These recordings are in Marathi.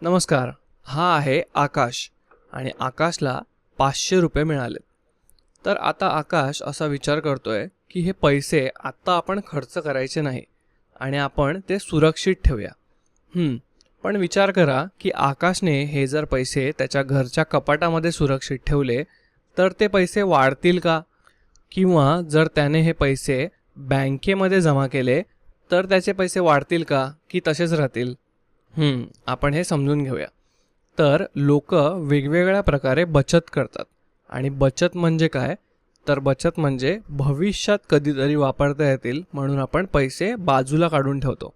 नमस्कार. हा आहे आकाश आणि आकाशला 500 रुपये मिळाले. तर आता आकाश असा विचार करतोय की हे पैसे आत्ता आपण खर्च करायचे नाही आणि आपण ते सुरक्षित ठेवूया. पण विचार करा की आकाशने हे जर पैसे त्याच्या घरच्या कपाटामध्ये सुरक्षित ठेवले तर ते पैसे वाढतील का? किंवा जर त्याने हे पैसे बँकेमध्ये जमा केले तर त्याचे पैसे वाढतील का की तसेच राहतील? आपण हे समजून घेऊया. तर लोक वेगवेगळ्या प्रकारे बचत करतात आणि बचत म्हणजे काय? तर बचत म्हणजे भविष्यात कधीतरी वापरता येतील म्हणून आपण पैसे बाजूला काढून ठेवतो.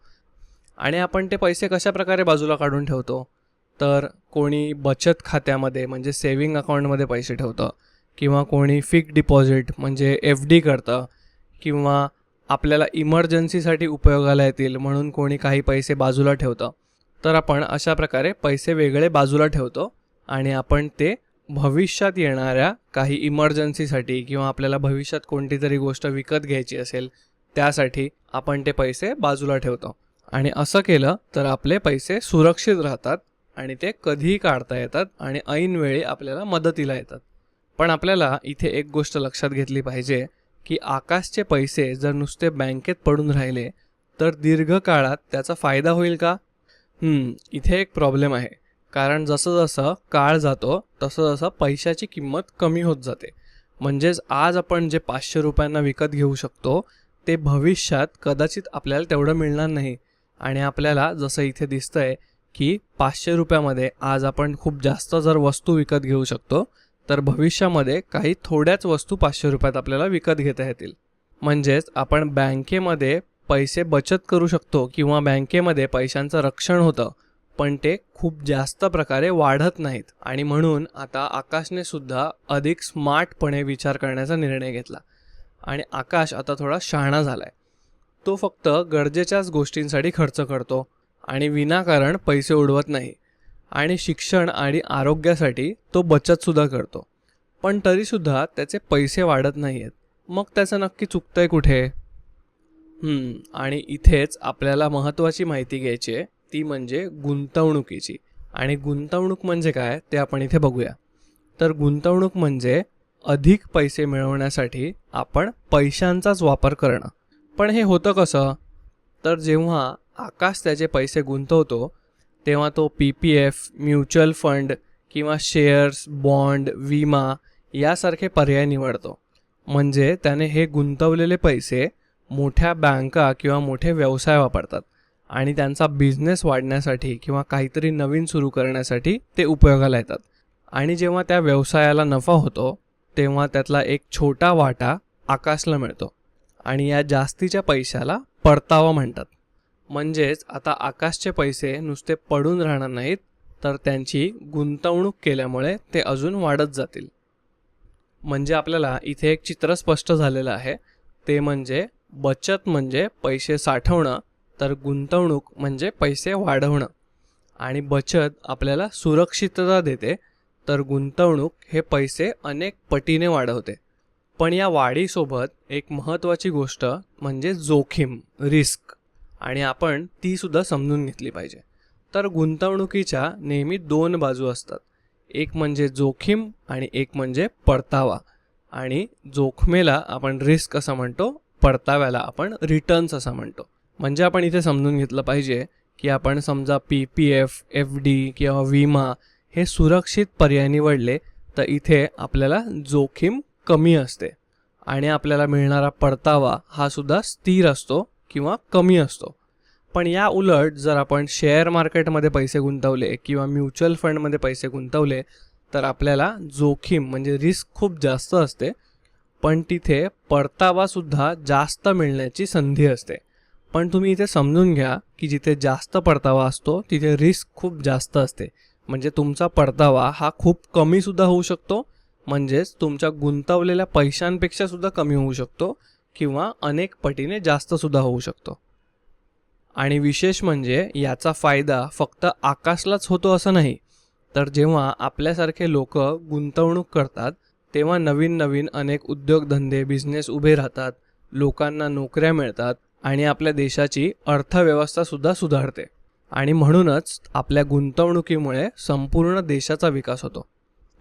आणि आपण ते पैसे कशा प्रकारे बाजूला काढून ठेवतो? तर कोणी बचत खात्यामध्ये म्हणजे सेव्हिंग अकाउंटमध्ये पैसे ठेवतं, किंवा कोणी फिक्स डिपॉझिट म्हणजे FD करतं, किंवा आपल्याला इमर्जन्सीसाठी उपयोगाला येतील म्हणून कोणी काही पैसे बाजूला ठेवतं. तर आपण अशा प्रकारे पैसे वेगळे बाजूला ठेवतो आणि आपण ते भविष्यात येणाऱ्या काही इमर्जन्सीसाठी किंवा आपल्याला भविष्यात कोणती तरी गोष्ट विकत घ्यायची असेल त्यासाठी आपण ते पैसे बाजूला ठेवतो. आणि असं केलं तर आपले पैसे सुरक्षित राहतात आणि ते कधीही काढता येतात आणि ऐन वेळी आपल्याला मदतीला येतात. पण आपल्याला इथे एक गोष्ट लक्षात घेतली पाहिजे की आकाशचे पैसे जर नुसते बँकेत पडून राहिले तर दीर्घकाळात त्याचा फायदा होईल का? इथे एक प्रॉब्लेम आहे. कारण जसं जसं काळ जातो तसं तसं पैशाची किंमत कमी होत जाते. म्हणजेच आज आपण जे 500 रुपयांना विकत घेऊ शकतो ते भविष्यात कदाचित आपल्याला तेवढं मिळणार नाही. आणि आपल्याला जसं इथे दिसतंय की 500 रुपयामध्ये आज आपण खूप जास्त जर वस्तू विकत घेऊ शकतो तर भविष्यामध्ये काही थोड्याच वस्तू 500 रुपयात आपल्याला विकत घेता येतील. म्हणजेच आपण बँकेमध्ये पैसे बचत करू शकतो किंवा बँकेमध्ये पैशांचं रक्षण होतं, पण ते खूप जास्त प्रकारे वाढत नाहीत. आणि म्हणून आता आकाशने सुद्धा अधिक स्मार्टपणे विचार करण्याचा निर्णय घेतला आणि आकाश आता थोडा शहाणा झालाय. तो फक्त गरजेच्याच गोष्टींसाठी खर्च करतो आणि विनाकारण पैसे उडवत नाही. आणि शिक्षण आणि आरोग्यासाठी तो बचतसुद्धा करतो, पण तरीसुद्धा त्याचे पैसे वाढत नाही आहेत. मग त्याचं नक्की चुकतंय कुठे? आणि इथेच आपल्याला महत्त्वाची माहिती घ्यायची आहे, ती म्हणजे गुंतवणुकीची. आणि गुंतवणूक म्हणजे काय ते आपण इथे बघूया. तर गुंतवणूक म्हणजे अधिक पैसे मिळवण्यासाठी आपण पैशांचाच वापर करणं. पण हे होतं कसं? तर जेव्हा आकाश त्याचे पैसे गुंतवतो तेव्हा तो PPF, म्युच्युअल फंड किंवा शेअर्स, बॉन्ड, विमा यासारखे पर्याय निवडतो. म्हणजे त्याने हे गुंतवलेले पैसे मोठ्या बँका किंवा मोठे व्यवसाय वापरतात आणि त्यांचा बिझनेस वाढण्यासाठी किंवा काहीतरी नवीन सुरू करण्यासाठी ते उपयोगाला येतात. आणि जेव्हा त्या व्यवसायाला नफा होतो तेव्हा त्यातला एक छोटा वाटा आकाशला मिळतो आणि या जास्तीच्या पैशाला परतावा म्हणतात. म्हणजेच आता आकाशचे पैसे नुसते पडून राहणार नाहीत, तर त्यांची गुंतवणूक केल्यामुळे ते अजून वाढत जातील. म्हणजे आपल्याला इथे एक चित्र स्पष्ट झालेलं आहे. ते म्हणजे बचत म्हणजे पैसे साठवणं, तर गुंतवणूक म्हणजे पैसे वाढवणं. आणि बचत आपल्याला सुरक्षितता देते, तर गुंतवणूक हे पैसे अनेक पटीने वाढवते. पण या वाढीसोबत एक महत्त्वाची गोष्ट म्हणजे जोखीम, रिस्क, आणि आपण ती सुद्धा समजून घेतली पाहिजे. तर गुंतवणुकीच्या नेहमी 2 बाजू असतात. एक म्हणजे जोखीम आणि एक म्हणजे परतावा. आणि जोखमेला आपण रिस्क असं म्हणतो, परताव्याला आपण रिटर्न्स असं म्हणतो. म्हणजे आपण इथे समजून घेतलं पाहिजे की आपण समजा PPF, FD किंवा विमा हे सुरक्षित पर्याय निवडले तर इथे आपल्याला जोखीम कमी असते आणि आपल्याला मिळणारा परतावा हा सुद्धा स्थिर असतो किंवा कमी असतो. पण या उलट जर आपण शेअर मार्केटमध्ये पैसे गुंतवले किंवा म्युच्युअल फंडमध्ये पैसे गुंतवले तर आपल्याला जोखीम म्हणजे रिस्क खूप जास्त असते, पण तिथे परतावासुद्धा जास्त मिळण्याची संधी असते. पण तुम्ही इथे समजून घ्या की जिथे जास्त परतावा असतो तिथे रिस्क खूप जास्त असते. म्हणजे तुमचा परतावा हा खूप कमीसुद्धा होऊ शकतो, म्हणजेच तुमच्या गुंतवलेल्या पैशांपेक्षा सुद्धा कमी होऊ शकतो किंवा अनेक पटीने जास्तसुद्धा होऊ शकतो. आणि विशेष म्हणजे याचा फायदा फक्त आकाशलाच होतो असं नाही, तर जेव्हा आपल्यासारखे लोक गुंतवणूक करतात तेव्हा नवीन नवीन अनेक उद्योगधंदे, बिझनेस उभे राहतात, लोकांना नोकऱ्या मिळतात आणि आपल्या देशाची अर्थव्यवस्था सुद्धा सुधारते. आणि म्हणूनच आपल्या गुंतवणुकीमुळे संपूर्ण देशाचा विकास होतो.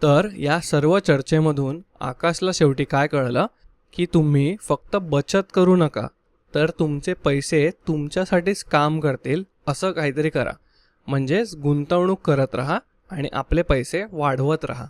तर या सर्व चर्चेमधून आकाशला शेवटी काय कळलं की तुम्ही फक्त बचत करू नका, तर तुमचे पैसे तुमच्यासाठीच काम करतील असं काहीतरी करा. म्हणजेच गुंतवणूक करत राहा आणि आपले पैसे वाढवत राहा.